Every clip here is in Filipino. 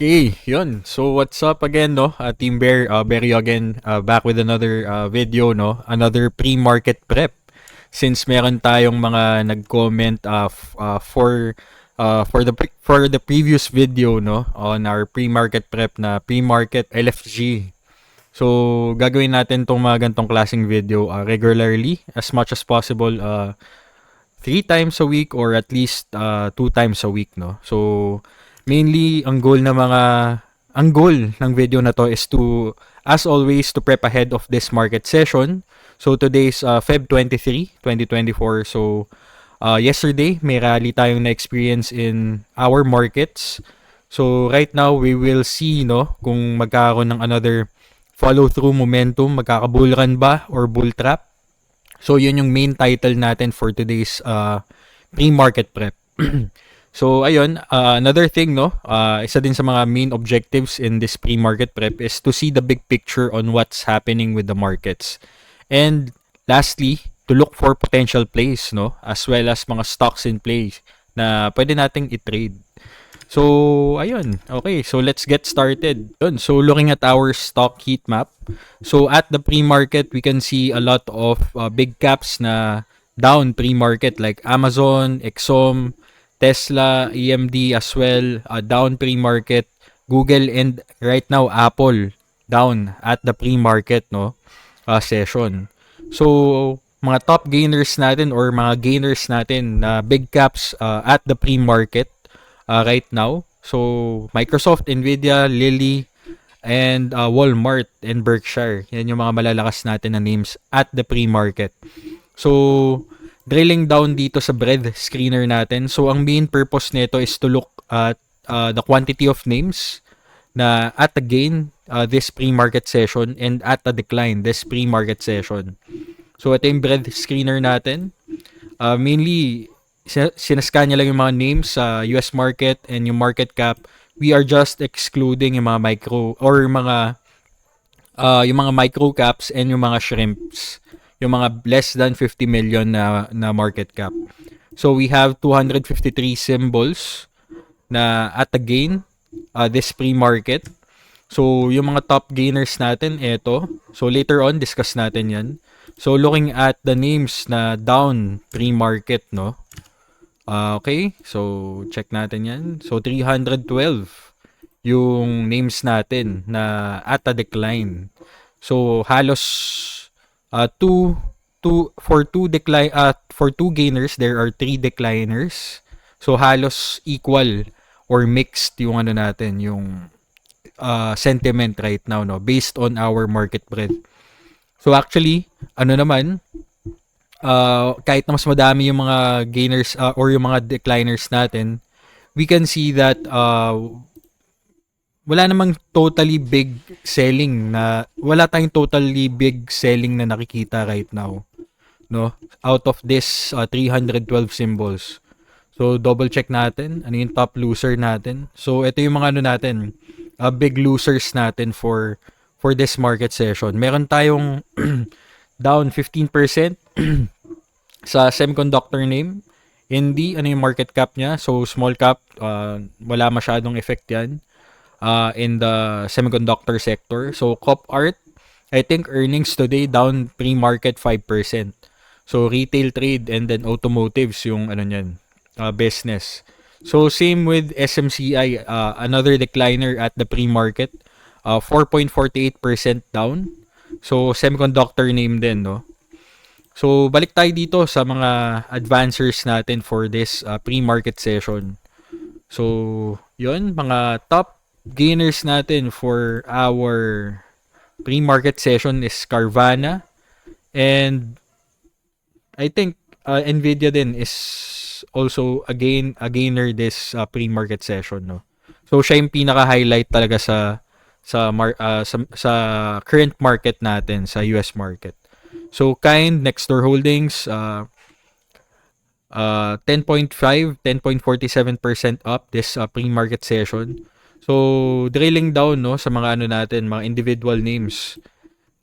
Okay, yun. So what's up again, no? Team Bear, Bear again, back with another video, no? Another pre-market prep. Since meron tayong mga nag-comment for the previous video, no, on our pre-market prep na pre-market LFG. So gagawin natin tong mga gantong klaseng video regularly as much as possible, 3 times a week or at least 2 times a week, no? So mainly ang goal ng video na to is to, as always, to prep ahead of this market session. So today's Feb 23, 2024. So yesterday may rally tayong na-experience in our markets. So right now we will see, no, kung magkakaroon ng another follow through momentum, magkaka-bull run ba or bull trap. So yun yung main title natin for today's pre-market prep. So ayun, another thing, no, isa din sa mga main objectives in this pre-market prep is to see the big picture on what's happening with the markets. And lastly, to look for potential plays, no, as well as mga stocks in play na pwede nating i-trade. So, ayun. Okay, so let's get started. Yun. So, looking at our stock heat map. So, at the pre-market, we can see a lot of big caps na down pre-market like Amazon, Exxon, Tesla, EMD as well, down pre-market, Google, and right now Apple down at the pre-market, no, session. So, mga top gainers natin or mga gainers natin na big caps at the pre-market right now. So, Microsoft, Nvidia, Lilly, and Walmart and Berkshire. Yan yung mga malalakas natin na names at the pre-market. So, drilling down dito sa breadth screener natin. So, ang main purpose nito is to look at the quantity of names na at the gain this pre-market session and at the decline this pre-market session. So, ito yung breadth screener natin. Mainly, sinascan niya lang yung mga names sa US market and yung market cap. We are just excluding yung mga micro or yung mga micro caps and yung mga shrimps, yung mga less than 50 million na market cap. So we have 253 symbols na at the gain this pre-market. So yung mga top gainers natin ito. So later on discuss natin yan. So looking at the names na down pre-market, no. Okay, so check natin yan. So 312 yung names natin na at a decline. So halos for two gainers there are 3 decliners. So halos equal or mixed yung ano natin, yung sentiment right now, no, based on our market breadth. So actually, ano naman, kahit na mas madami yung mga gainers or yung mga decliners natin, we can see that wala tayong totally big selling na nakikita right now, no, out of this 312 symbols. So double check natin ano yung top loser natin. So ito yung mga ano natin, big losers natin for this market session. Meron tayong down 15% sa semiconductor name. Hindi, ano yung market cap niya? So, small cap, wala masyadong effect yan in the semiconductor sector. So, Cop Art, I think earnings today down pre-market 5%. So, retail trade and then automotives yung ano niyan, business. So, same with SMCI, another decliner at the pre-market, 4.48% down. So, semiconductor name din, no? So, balik tayo dito sa mga advancers natin for this pre-market session. So, yun, mga top gainers natin for our pre-market session is Carvana. And I think Nvidia din is also a gainer this pre-market session, no? So, siya yung pinaka-highlight talaga sa current market natin, sa US market. So, Nextdoor Holdings, 10.47% up this pre-market session. So, drilling down, no, sa mga ano natin, mga individual names.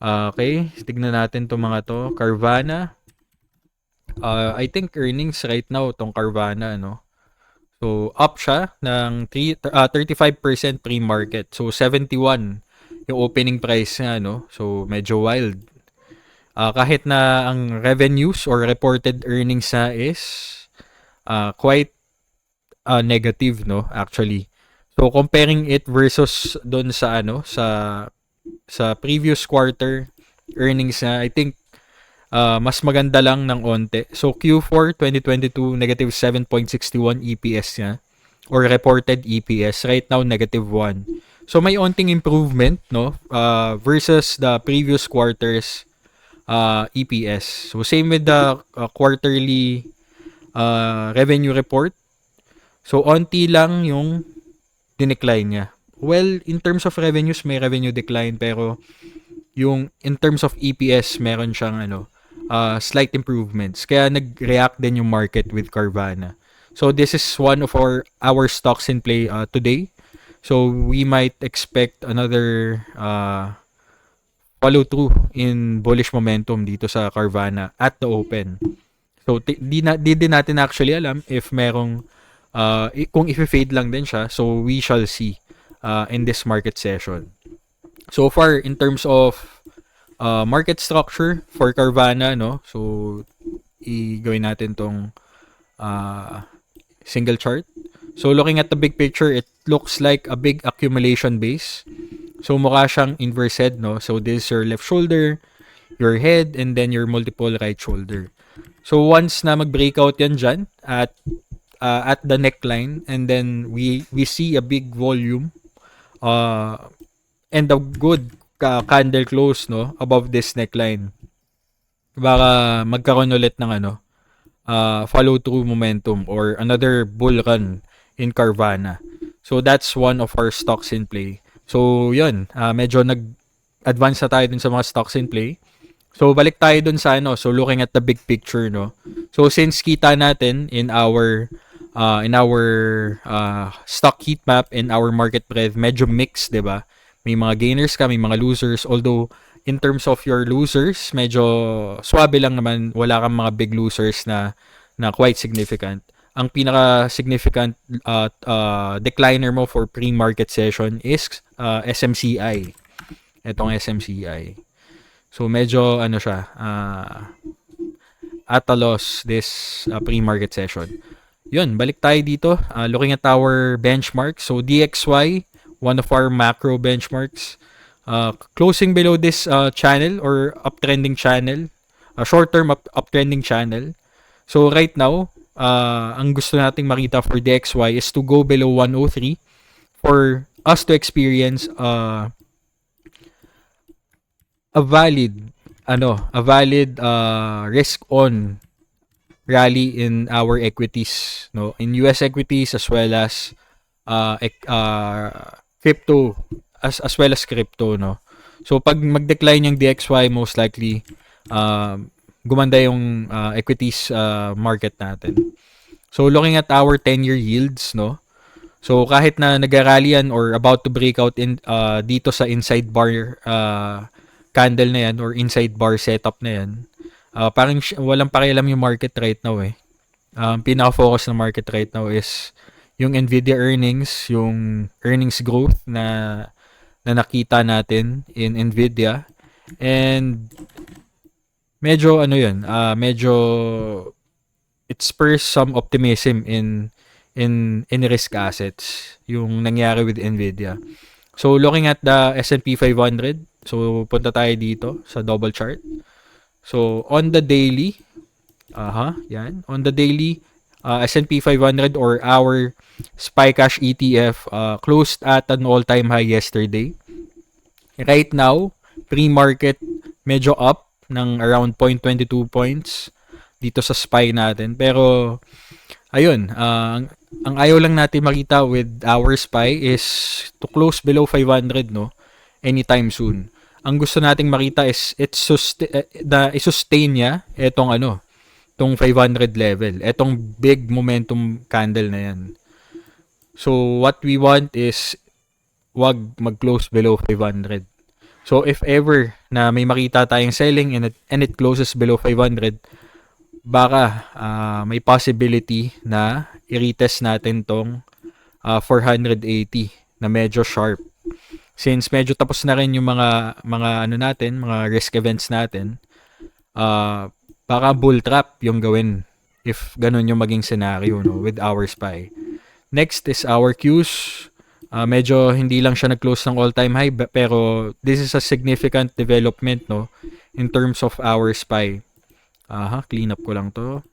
Okay, tignan natin itong mga to. Carvana. I think earnings right now, itong Carvana, no. So, up siya ng 35% pre-market. So, 71 yung opening price niya, no? So, medyo wild. Kahit na ang revenues or reported earnings na is quite negative, no? Actually. So, comparing it versus doon sa sa previous quarter earnings na, I think mas maganda lang ng onte. So Q4 2022 negative 7.61 EPS niya or reported EPS, right now negative 1. So may onting improvement, no, versus the previous quarters EPS. So same with the quarterly revenue report. So onti lang yung dinecline niya. Well, in terms of revenues may revenue decline, pero yung in terms of EPS meron siyang slight improvements. Kaya nag-react din yung market with Carvana. So this is one of our stocks in play today. So we might expect another follow through in bullish momentum dito sa Carvana at the open. So di din natin actually alam if merong kung i-fade lang din siya. So we shall see in this market session. So far in terms of market structure for Carvana, no? So gawin natin tong single chart. So looking at the big picture, it looks like a big accumulation base. So mukha siyang inverse head, no? So this is your left shoulder, your head, and then your multiple right shoulder. So once na mag-breakout yan dyan at the neckline, and then we see a big volume and a good candle close, no, above this neckline, baka magkaroon ulit ng follow through momentum or another bull run in Carvana. So that's one of our stocks in play. So yun, medyo nag-advance na tayo dun sa mga stocks in play. So balik tayo dun sa so looking at the big picture, no. So since kita natin in our stock heat map, in our market breadth, medyo mixed, 'di ba? May mga gainers ka, may mga losers. Although in terms of your losers, medyo swabe lang naman, wala kang mga big losers na quite significant. Ang pinaka-significant decliner mo for pre-market session is SMCI. Etong SMCI. So medyo siya, at a loss this pre-market session. Yun, balik tayo dito. Looking at our benchmark. So DXY, one of our macro benchmarks, closing below this channel or uptrending channel, short-term uptrending channel. So right now, ang gusto nating makita for DXY is to go below 103 for us to experience a valid risk on rally in our equities, no, in US equities as well as crypto, as well as crypto, no. So pag mag-decline yung DXY, most likely gumanda yung equities market natin. So looking at our 10-year yields, no. So kahit na nag-rally yan or about to break out in dito sa inside bar candle na yan or inside bar setup na yan, parang walang pakialam yung market right now eh. Pinaka-focus ng market right now is yung Nvidia earnings, yung earnings growth na nakita natin in Nvidia, and medyo medyo it spurs some optimism in risk assets yung nangyari with Nvidia. So looking at the S&P 500, so punta tayo dito sa double chart. So on the daily, yan, on the daily, S&P 500 or our SPY Cash ETF closed at an all-time high yesterday. Right now, pre-market medyo up ng around 0.22 points dito sa SPY natin. Pero ayun, ang ayaw lang natin makita with our SPY is to close below 500, no, anytime soon. Ang gusto nating makita is i-sustain niya etong tong 500 level, etong big momentum candle na yan. So what we want is wag mag-close below 500. So if ever na may makita tayong selling and it closes below 500, baka may possibility na i-retest natin tong 480 na medyo sharp. Since medyo tapos na rin yung mga ano natin, mga risk events natin, baka bull trap yung gawin if ganun yung maging scenario, no, with our SPY. Next is our Qs. Medyo hindi lang siya nag-close ng all-time high, pero this is a significant development, no, in terms of our SPY. Clean up ko lang to.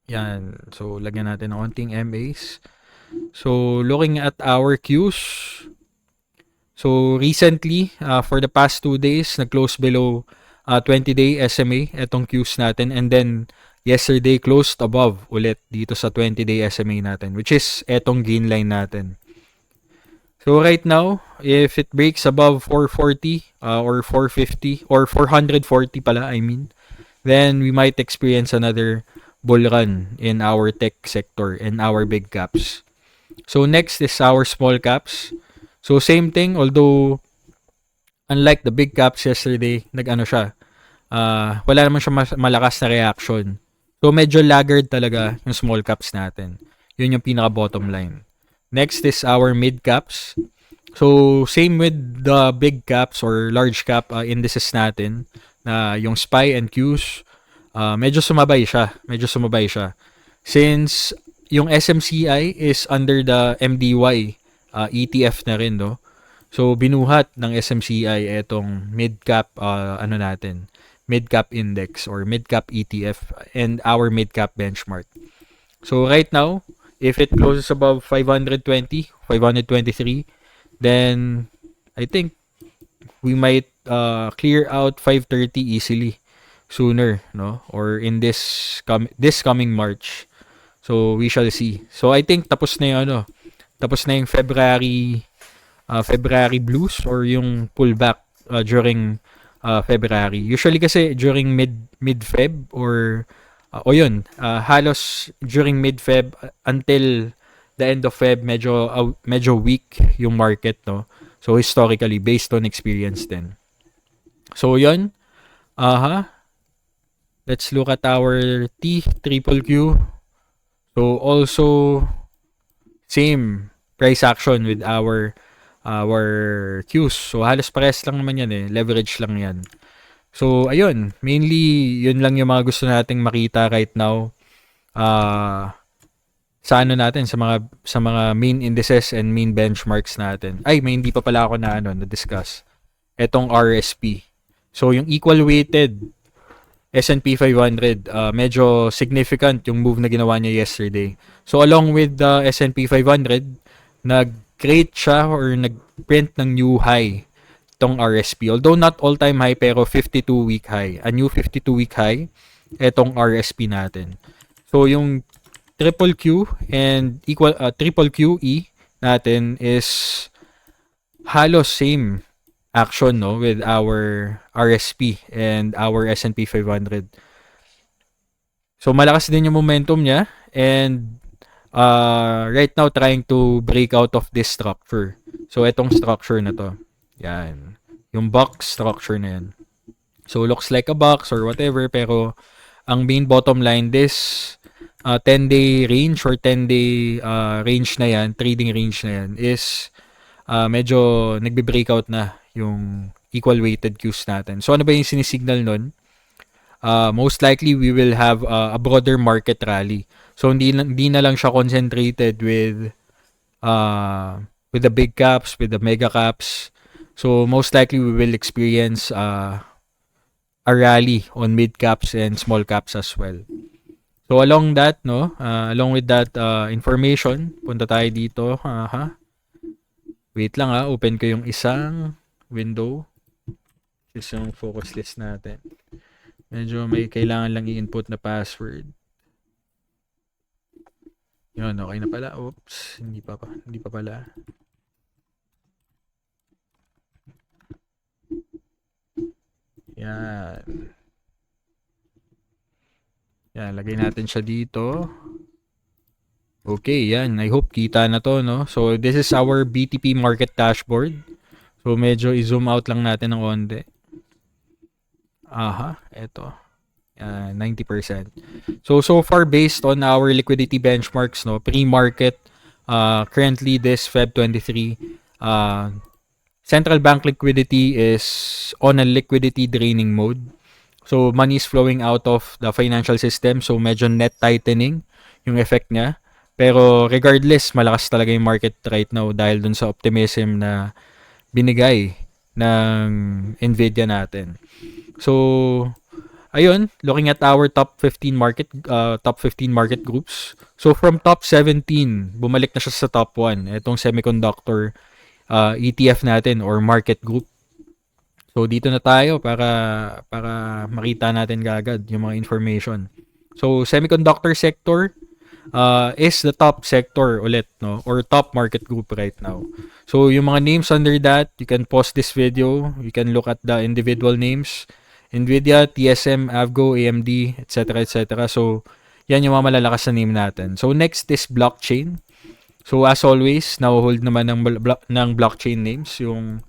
Yan. So, lagyan natin ng konting MAs. So, looking at our Qs. So, recently, for the past 2 days, nag-close below 20-day SMA, etong Qs natin. And then, yesterday, closed above ulit dito sa 20-day SMA natin, which is etong gain line natin. So, right now, if it breaks above 440 or 450 or 440 pala, I mean, then we might experience another bull run in our tech sector and our big caps. So next is our small caps. So same thing, although unlike the big caps yesterday, nag-ano siya, wala naman siya malakas na reaction. So medyo laggard talaga yung small caps natin. Yun yung pinaka bottom line. Next is our mid caps. So same with the big caps or large cap indices natin, na yung SPY and Qs, medyo sumabay siya. Since yung SMCI is under the MDY ETF na rin, no? So, binuhat ng SMCI etong mid-cap, mid-cap index or mid-cap ETF and our mid-cap benchmark. So, right now, if it closes above 520, 523, then I think we might clear out 530 easily sooner, no? Or in this coming March. So we shall see. So I think tapos na yung February blues or yung pullback during February. Usually kasi during mid-Feb or halos during mid-Feb until the end of Feb, medyo weak yung market, no? So historically, based on experience din. So yun. Let's look at our TQQQ. So also same price action with our Qs. So halos pares lang naman yan, leverage lang yan. So ayun, mainly yun lang yung mga gusto nating makita right now. Sa natin, sa mga main indices and main benchmarks natin. May hindi pa pala ako na discuss. Etong RSP. So yung equal weighted S&P 500, medyo significant yung move na ginawa niya yesterday. So along with the S&P 500, nag-create siya or nag-print ng new high itong RSP. Although not all-time high, pero 52-week high. A new 52-week high, itong RSP natin. So yung triple Q and triple QE natin is halos same action, no, with our RSP and our S&P 500. So malakas din yung momentum niya, and right now trying to break out of this structure. So etong structure na to, yan, yung box structure na yan. So looks like a box or whatever, pero ang main bottom line, this 10-day range or 10-day range na yan, trading range na yan, is medyo nagbe-breakout na yung equal weighted Qs natin. So ano ba yung sinisignal nun? Most likely we will have a broader market rally. So hindi na lang siya concentrated with the big caps, with the mega caps. So most likely we will experience a rally on mid caps and small caps as well. So along with that information, punta tayo dito. Wait lang, open ko yung isang window. Is yung focus list natin. Medyo may kailangan lang i-input na password. Yun, okay na pala. Oops, hindi pa pala. Yan. Yan, lagay natin siya dito. Okay, yan. I hope kita na to, no? So, this is our BTP market dashboard. So, medyo i-zoom out lang natin ng onte. Eto. 90%. So far based on our liquidity benchmarks, no, pre-market, currently this Feb 23, central bank liquidity is on a liquidity draining mode. So money is flowing out of the financial system. So medyo net tightening yung effect niya. Pero regardless, malakas talaga yung market right now dahil dun sa optimism na binigay ng Nvidia natin. So ayun, looking at our top 15 market groups. So from top 17, bumalik na siya sa top 1. Itong semiconductor ETF natin or market group. So dito na tayo para makita natin kaagad yung mga information. So semiconductor sector is the top sector ulit, no, or top market group right now. So yung mga names under that, you can pause this video, you can look at the individual names. Nvidia, TSM, Avgo, AMD, etc. etc. So yan yung mga malalakas na name natin. So next is blockchain. So as always, na-hold naman ng blockchain names yung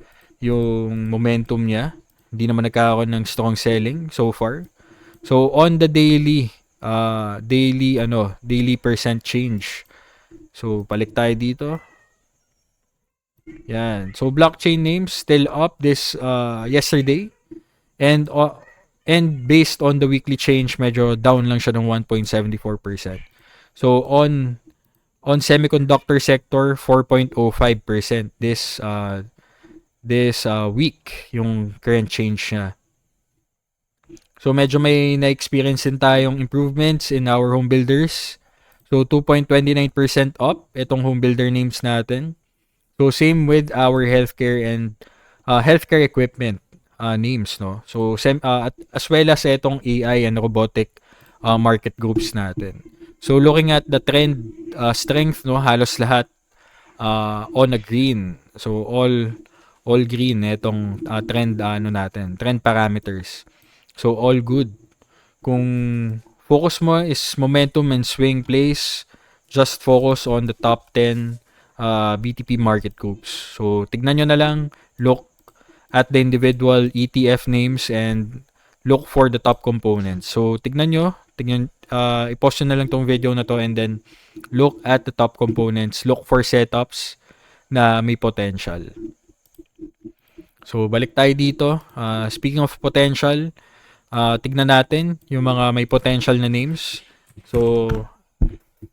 momentum niya. Hindi naman nagkakaroon ng strong selling so far. So on the daily percent change. So balik tayo dito. Yan. So blockchain names still up this yesterday. And based on the weekly change, medyo down lang siya ng 1.74%. So on semiconductor sector, 4.05% this week yung current change niya. So medyo may na-experience din tayong improvements in our home builders. So 2.29% up itong home builder names natin. So same with our healthcare and healthcare equipment names, no. So as well as itong AI and robotic market groups natin. So looking at the trend strength, no, halos lahat on a green. So all green itong trend trend parameters. So all good. Kung focus mo is momentum and swing plays, just focus on the top 10 BTP market groups. So tignan nyo na lang, look at the individual ETF names and look for the top components. So tignan i-post nyo na lang tong video na to and then look at the top components, look for setups na may potential. So balik tayo dito. Speaking of potential, tignan natin yung mga may potential na names. So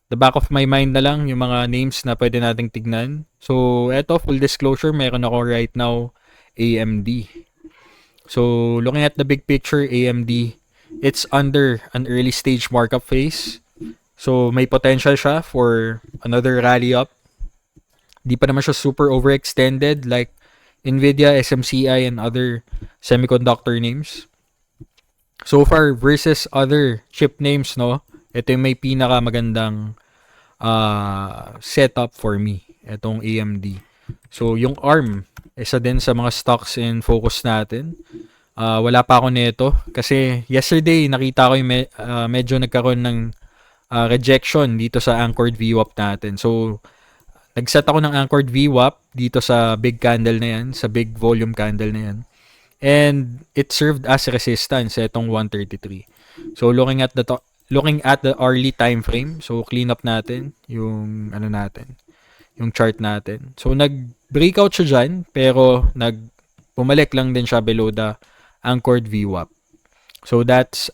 the back of my mind na lang yung mga names na pwede nating tignan. So eto, full disclosure, meron ako right now AMD. So looking at the big picture, AMD, it's under an early stage markup phase. So may potential siya for another rally up. Di pa naman siya super overextended like Nvidia, SMCI, and other semiconductor names. So far versus other chip names, no, ito yung may pinaka magandang setup for me, itong AMD. So yung ARM, isa din sa mga stocks in focus natin. Wala pa ako nito kasi yesterday nakita ko yung medyo nagkaroon ng rejection dito sa anchored VWAP natin. So nagset ako ng anchored VWAP dito sa big candle na yan, sa big volume candle na yan. And it served as resistance itong 133. So looking at the early time frame, so clean up natin yung yung chart natin. So nag-breakout siya dyan, pero bumalik lang din siya below the anchored VWAP. So that's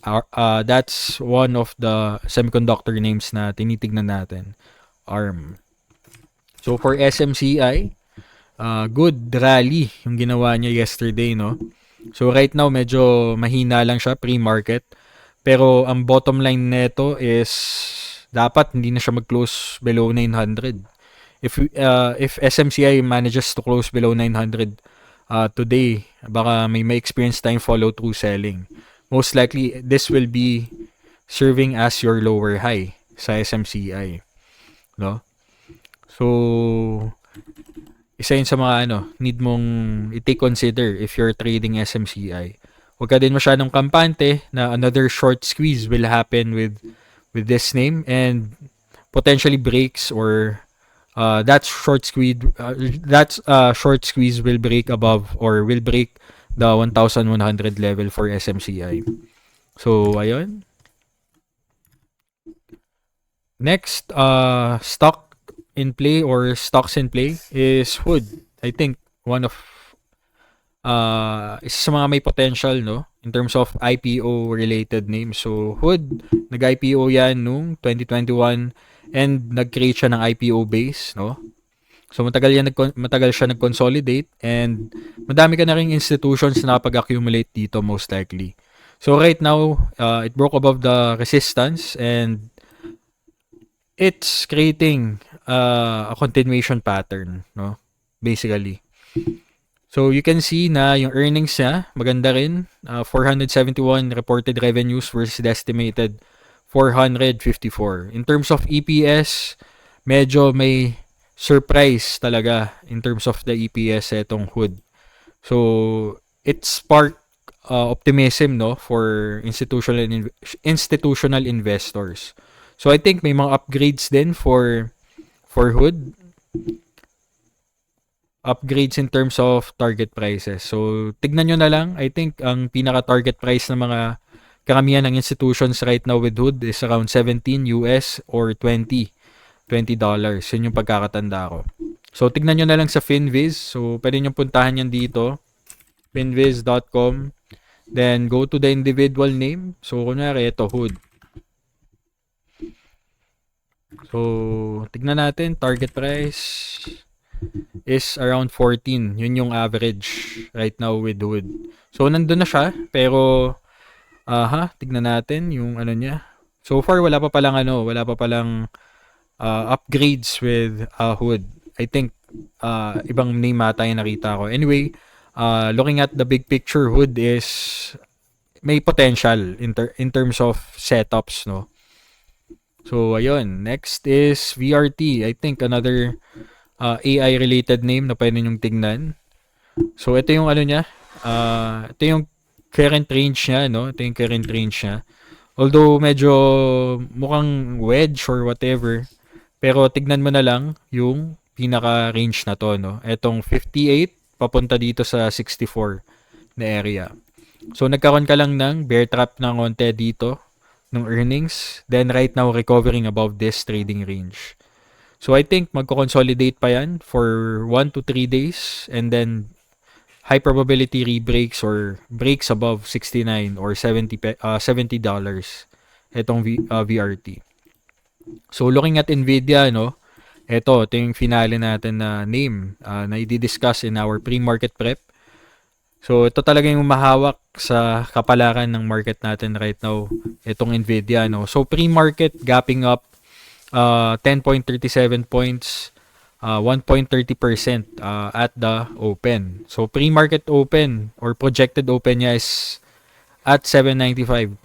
one of the semiconductor names na tinitignan natin, ARM. So for SMCI, good rally yung ginawa niya yesterday, no? So right now medyo mahina lang siya pre-market, pero ang bottom line nito is dapat hindi na siya mag-close below 900. If SMCI manages to close below 900 today, baka may experience tayong follow through selling. Most likely this will be serving as your lower high sa SMCI, no? So isa yun sa mga need mong i-take consider if you're trading SMCI. Huwag ka din masyadong kampante na another short squeeze will happen with this name and potentially breaks or that short squeeze will break above or will break the 1,100 level for SMCI. So, ayun. Next, stock in play or stocks in play is Hood. I think one of isa sa mga may potential, no, in terms of IPO related names. So Hood, nag-IPO yan nung 2021 and nag-create siya ng IPO base, no. So matagal siya nag-consolidate and madami ka na ring institutions na nakapag-accumulate dito most likely. So right now, it broke above the resistance and it's creating a continuation pattern, no? Basically. So you can see na yung earnings niya maganda rin, 471 reported revenues versus the estimated 454. In terms of EPS, medyo may surprise talaga in terms of the EPS etong Hood. So it sparked optimism, no, for institutional investors. So I think may mga upgrades din for Hood, upgrades in terms of target prices. So tignan nyo na lang. I think ang pinaka-target price ng mga karamihan ng institutions right now with Hood is around 17 US or 20 dollars. Yun yung pagkakatanda ko. So tignan nyo na lang sa Finviz. So pwede nyo puntahan yan dito, finviz.com. Then go to the individual name. So kunyari ito, Hood. So tignan natin, target price is around 14. Yun yung average right now with Hood. So nandun na siya, pero tignan natin yung ano niya. So far wala pa palang upgrades with Hood. I think ibang name ata yung nakita ko. Anyway, looking at the big picture, Hood is may potential in terms of setups, no. So ayun, next is VRT. I think another AI related name na pwede nyong tingnan. So ito yung ano niya, ito yung current range niya, no? Ito yung current range niya. Although medyo mukhang wedge or whatever, pero tignan mo na lang yung pinaka-range na to, no? Etong 58 papunta dito sa 64 na area. So nagkaroon ka lang ng bear trap ng konti dito ng earnings, then right now recovering above this trading range. So I think magko-consolidate pa yan for 1 to 3 days and then high probability rebreaks or breaks above 69 or $70 itong VRT. So looking at Nvidia, no, ito yung finale natin na name na i-discuss in our pre-market prep. So ito talaga yung mahawak sa kapalaran ng market natin right now, itong Nvidia, no. So pre-market gapping up 10.37 points, 1.30% at the open. So pre-market open or projected open niya is at 795.60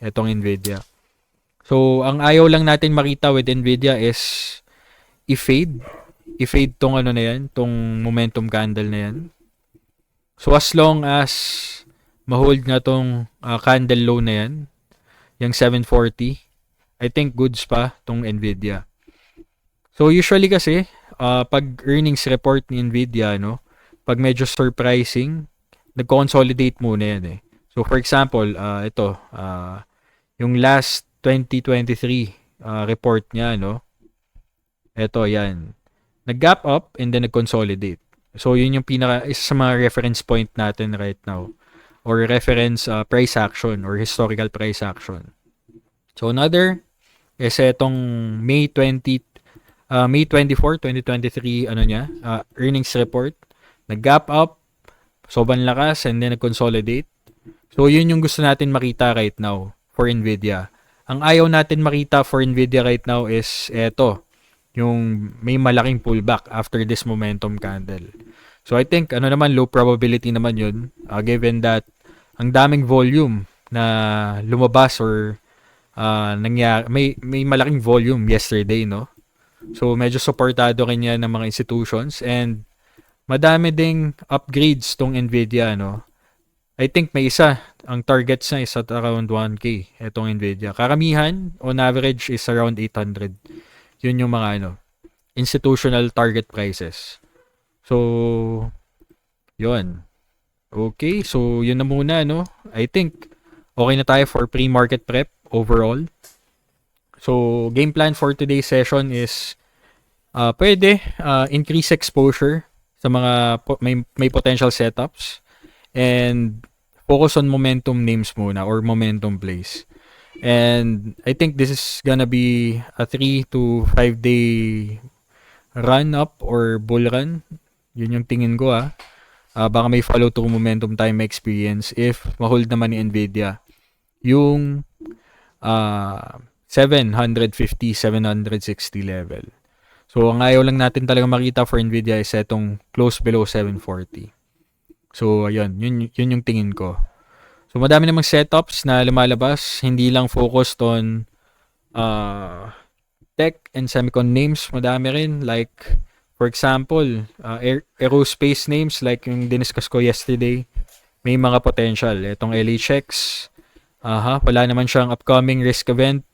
itong Nvidia. So ang ayaw lang natin makita with Nvidia is i-fade tong ano na yan, tong momentum candle na yan. So as long as ma-hold nga tong candle low na yan, yung 740, I think goods pa tong Nvidia. So usually kasi pag earnings report ni Nvidia, no, pag medyo surprising, nag-consolidate muna yan eh. So for example, ito yung last 2023 report niya, no. Ito yan. Nag-gap up and then nag-consolidate. So yun yung isa sa mga reference point natin right now or reference price action or historical price action. So another is etong May 24, 2023 ano niya, earnings report. Nag-gap up, sobrang lakas and then nag-consolidate. So yun yung gusto natin makita right now for Nvidia. Ang ayaw natin makita for Nvidia right now is eto, yung may malaking pullback after this momentum candle. So I think ano naman low probability naman yun given that ang daming volume na lumabas or nangyari, may malaking volume yesterday, no? So medyo supportado rin yan ng mga institutions and madami ding upgrades tong Nvidia, no? I think may isa, ang targets na is at around 1K itong Nvidia. Karamihan, on average, is around 800. Yun yung mga institutional target prices. So, yun. Okay, so yun na muna, no? I think okay na tayo for pre-market prep overall. So, game plan for today's session is pwede increase exposure sa mga may potential setups and focus on momentum names muna or momentum plays. And I think this is gonna be a 3 to 5 day run up or bull run. Yun yung tingin ko baka may follow through momentum time experience if ma-hold naman ni Nvidia yung 750, 760 level. So, ang ayaw lang natin talaga makita for Nvidia is etong close below 740. So, ayun, yun yung tingin ko. So, madami namang setups na lumalabas, hindi lang focused on tech and semicon names, madami rin. Like, for example, aerospace names like yung diniscuss ko yesterday, may mga potential. Itong LHX, wala naman siyang upcoming risk event.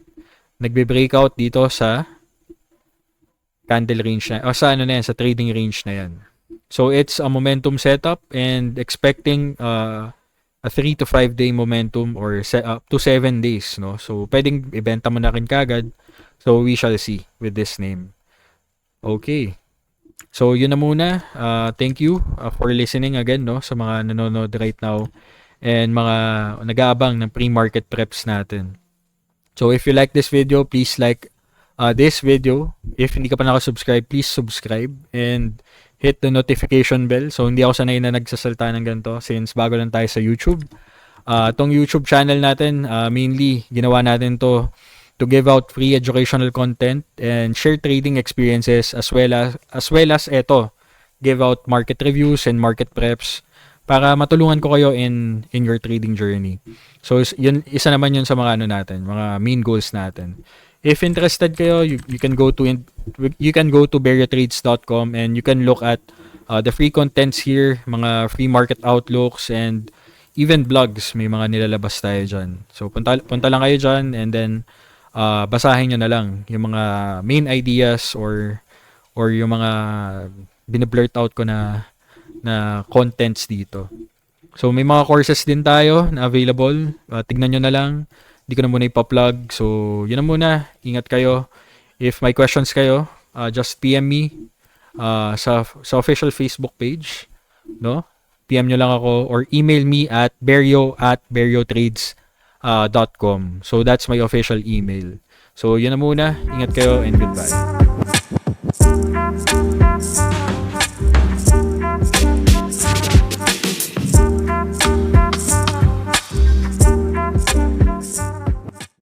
Nagbe-breakout dito sa candle range na, sa sa trading range na yan. So, it's a momentum setup and expecting a 3 to 5 day momentum or up to 7 days, no? So, pwedeng ibenta mo na rin kagad. So, we shall see with this name. Okay. So, yun na muna. Thank you for listening again, no? Sa mga nanonood right now and mga nag-aabang ng pre-market preps natin. So, if you like this video, please like this video. If hindi ka pa nakasubscribe, please subscribe and hit the notification bell. So, hindi ako sanay na nagsasalta ng ganito since bago lang tayo sa YouTube. Tong YouTube channel natin, mainly, ginawa natin to give out free educational content and share trading experiences as well as give out market reviews and market preps para matulungan ko kayo in your trading journey. So, yun, isa naman yun sa mga mga main goals natin. If interested kayo, you can go to berriotrades.com and you can look at the free contents here, mga free market outlooks and even blogs, may mga nilalabas tayo dyan. So punta lang kayo dyan and then basahin nyo na lang yung mga main ideas or yung mga binablurt out ko na contents dito. So may mga courses din tayo na available. Tignan nyo na lang. Hindi ko na muna ipa-plug. So, yun na muna. Ingat kayo. If may questions kayo, just PM me sa official Facebook page. No? PM nyo lang ako or email me at berrio@berriotrades.com. So, that's my official email. So, yun na muna. Ingat kayo and goodbye.